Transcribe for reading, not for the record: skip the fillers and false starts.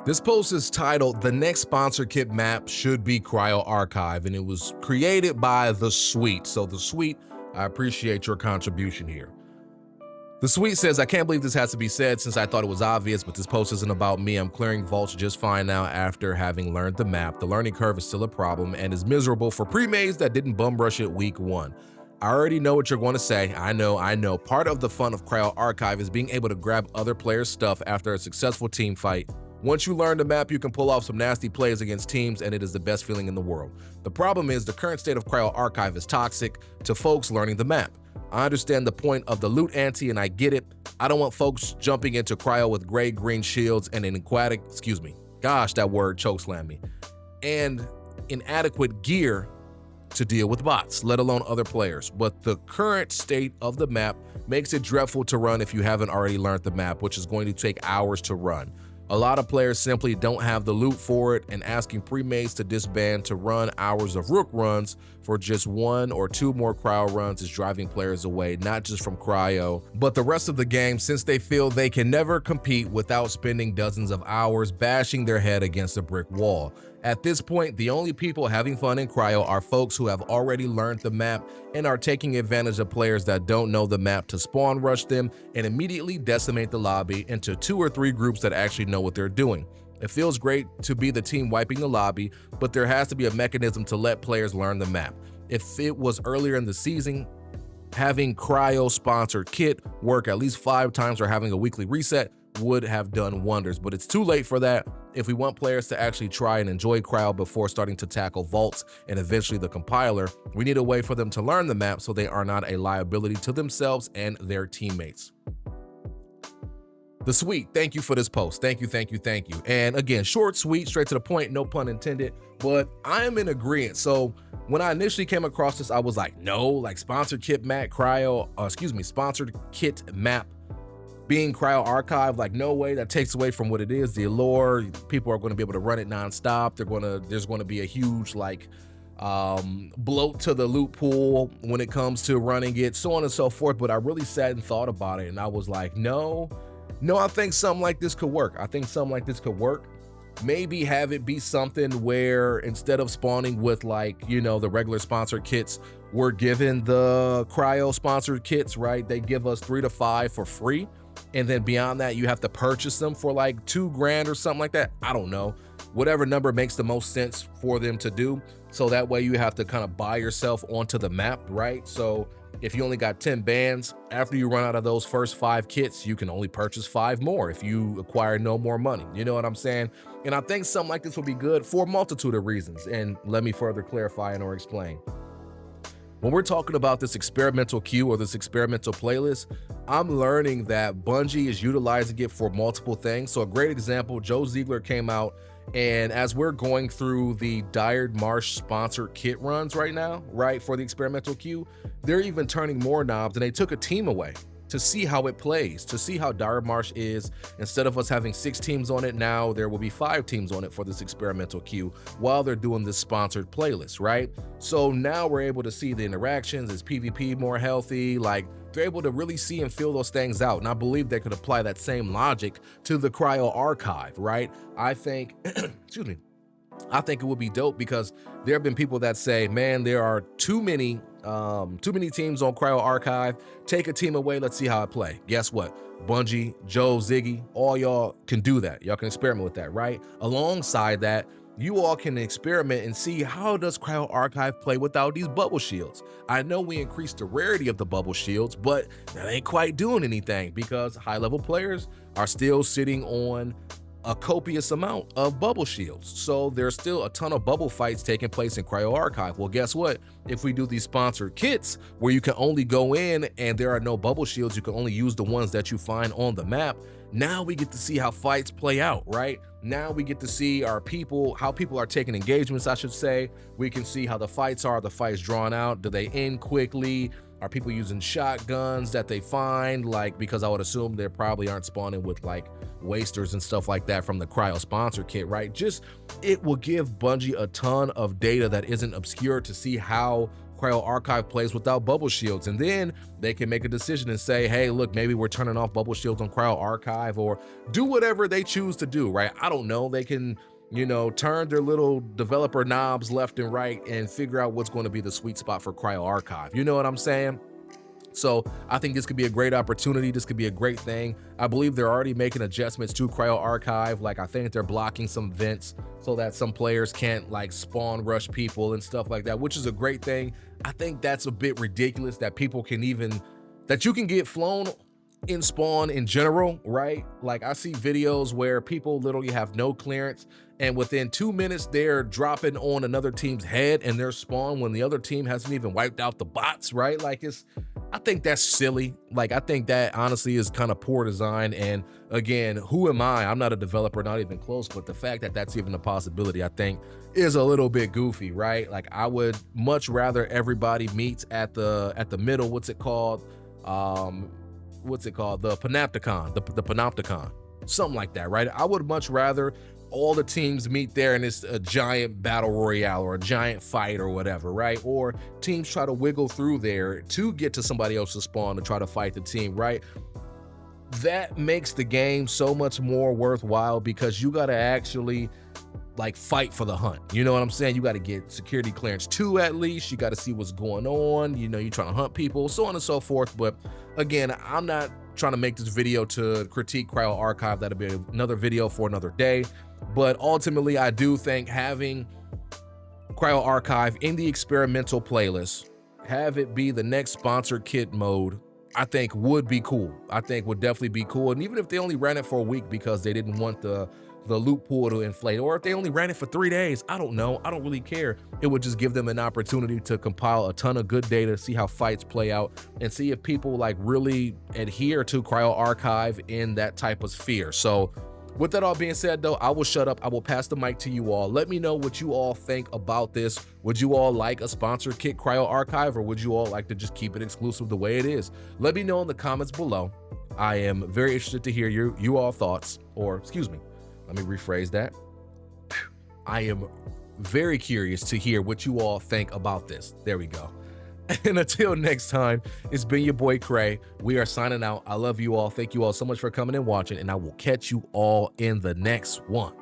This post is titled, "The next sponsor kit map should be Cryo Archive," and it was created by The Sweet. So The Sweet, I appreciate your contribution here. The Sweet says, "I can't believe this has to be said since I thought it was obvious, but this post isn't about me. I'm clearing vaults just fine now after having learned the map. The learning curve is still a problem and is miserable for pre-mays that didn't bum rush it week one. I already know what you're going to say. I know. Part of the fun of Cryo Archive is being able to grab other players' stuff after a successful team fight. Once you learn the map, you can pull off some nasty plays against teams, and it is the best feeling in the world. The problem is the current state of Cryo Archive is toxic to folks learning the map. I understand the point of the loot ante, and I get it. I don't want folks jumping into Cryo with gray-green shields and an aquatic, gosh, that word chokeslammed me, and inadequate gear to deal with bots, let alone other players. But the current state of the map makes it dreadful to run if you haven't already learned the map, which is going to take hours to run. A lot of players simply don't have the loot for it, and asking pre-mates to disband to run hours of rook runs for just 1 or 2 more cryo runs is driving players away, not just from cryo, but the rest of the game, since they feel they can never compete without spending dozens of hours bashing their head against a brick wall. At this point, the only people having fun in cryo are folks who have already learned the map and are taking advantage of players that don't know the map to spawn rush them and immediately decimate the lobby into 2 or 3 groups that actually know what they're doing. It feels great to be the team wiping the lobby, but there has to be a mechanism to let players learn the map. If it was earlier in the season, having cryo sponsored kit work at least 5 times or having a weekly reset would have done wonders, but it's too late for that. If we want players to actually try and enjoy cryo before starting to tackle vaults and eventually the compiler, we need a way for them to learn the map so they are not a liability to themselves and their teammates." The Sweet, thank you for this post. Thank you. And again, short, sweet, straight to the point, no pun intended, but I am in agreement. So when I initially came across this, I was like, no, like sponsored kit map, sponsored kit map being Cryo Archive, like no way, that takes away from what it is, the allure. People are going to be able to run it nonstop. There's going to be a huge bloat to the loot pool when it comes to running it, so on and so forth. But I really sat and thought about it, and I was like, no, I think something like this could work. Maybe have it be something where instead of spawning with the regular sponsored kits, we're given the cryo sponsored kits, right? They give us 3 to 5 for free. And then beyond that, you have to purchase them for like $2,000 or something like that. I don't know. Whatever number makes the most sense for them to do. So that way you have to kind of buy yourself onto the map, right? So if you only got 10 bands, after you run out of those first 5 kits, you can only purchase 5 more if you acquire no more money. You know what I'm saying? And I think something like this would be good for a multitude of reasons. And let me further clarify and or explain. When we're talking about this experimental queue or this experimental playlist, I'm learning that Bungie is utilizing it for multiple things. So a great example, Joe Ziegler came out, and as we're going through the Dire Marsh sponsored kit runs right now, right, for the experimental queue, they're even turning more knobs, and they took a team away to see how it plays, to see how Dire Marsh is. Instead of us having 6 teams on it, now there will be 5 teams on it for this experimental queue while they're doing this sponsored playlist, right? So now we're able to see the interactions. Is PvP more healthy? Like, they're able to really see and feel those things out. And I believe they could apply that same logic to the Cryo Archive, right? I think, I think it would be dope because there have been people that say, man, there are too many teams on Cryo Archive. Take a team away, let's see how it play. Guess what? Bungie, Joe, Ziggy, all y'all can do that. Y'all can experiment with that, right? Alongside that, you all can experiment and see how does Cryo Archive play without these bubble shields. I know we increased the rarity of the bubble shields, but that ain't quite doing anything because high-level players are still sitting on a copious amount of bubble shields. So there's still a ton of bubble fights taking place in Cryo Archive. Well, guess what? If we do these sponsored kits where you can only go in and there are no bubble shields, you can only use the ones that you find on the map. Now we get to see how fights play out, right? Now we get to see how people are taking engagements, I should say. We can see how the fights drawn out. Do they end quickly? Are people using shotguns that they find? Because I would assume they probably aren't spawning with wasters and stuff like that from the cryo sponsor kit, right? It will give Bungie a ton of data that isn't obscure to see how Cryo Archive plays without bubble shields, and then they can make a decision and say, hey, look, maybe we're turning off bubble shields on Cryo Archive, or do whatever they choose to do, right? I don't know. They can, you know, turn their little developer knobs left and right and figure out what's going to be the sweet spot for Cryo Archive. You know what I'm saying? So I think this could be a great opportunity. This could be a great thing. I believe they're already making adjustments to Cryo Archive. Like, I think they're blocking some vents so that some players can't like spawn rush people and stuff like that, which is a great thing. I think that's a bit ridiculous that people can even, that you can get flown in spawn in general, right? Like, I see videos where people literally have no clearance, and within 2 minutes they're dropping on another team's head and they're spawn when the other team hasn't even wiped out the bots, right? Like, I think that's silly. Like, I think that honestly is kind of poor design. And again, who am I? I'm not a developer, not even close, but the fact that that's even a possibility, I think is a little bit goofy, right? Like, I would much rather everybody meets at the middle. What's it called? The Panopticon, the Panopticon, something like that, right? I would much rather all the teams meet there and it's a giant battle royale or a giant fight or whatever, right? Or teams try to wiggle through there to get to somebody else's spawn to try to fight the team, right? That makes the game so much more worthwhile because you got to actually like fight for the hunt. You know what I'm saying? You got to get security clearance 2 at least. You got to see what's going on. You know, you're trying to hunt people, so on and so forth. But again, I'm not trying to make this video to critique Cryo Archive. That'll be another video for another day. But ultimately, I do think having Cryo Archive in the experimental playlist, have it be the next sponsored kit mode, I think would be cool. I think would definitely be cool. And even if they only ran it for a week because they didn't want the loot pool to inflate, or if they only ran it for 3 days, I don't know. I don't really care. It would just give them an opportunity to compile a ton of good data, see how fights play out, and see if people like really adhere to Cryo Archive in that type of sphere. So with that all being said, though, I will shut up. I will pass the mic to you all. Let me know what you all think about this. Would you all like a sponsored kit Cryo Archive, or would you all like to just keep it exclusive the way it is? Let me know in the comments below. I am very interested to hear you all thoughts, or excuse me, let me rephrase that. I am very curious to hear what you all think about this. There we go. And until next time, it's been your boy Cray. We are signing out. I love you all. Thank you all so much for coming and watching, and I will catch you all in the next one.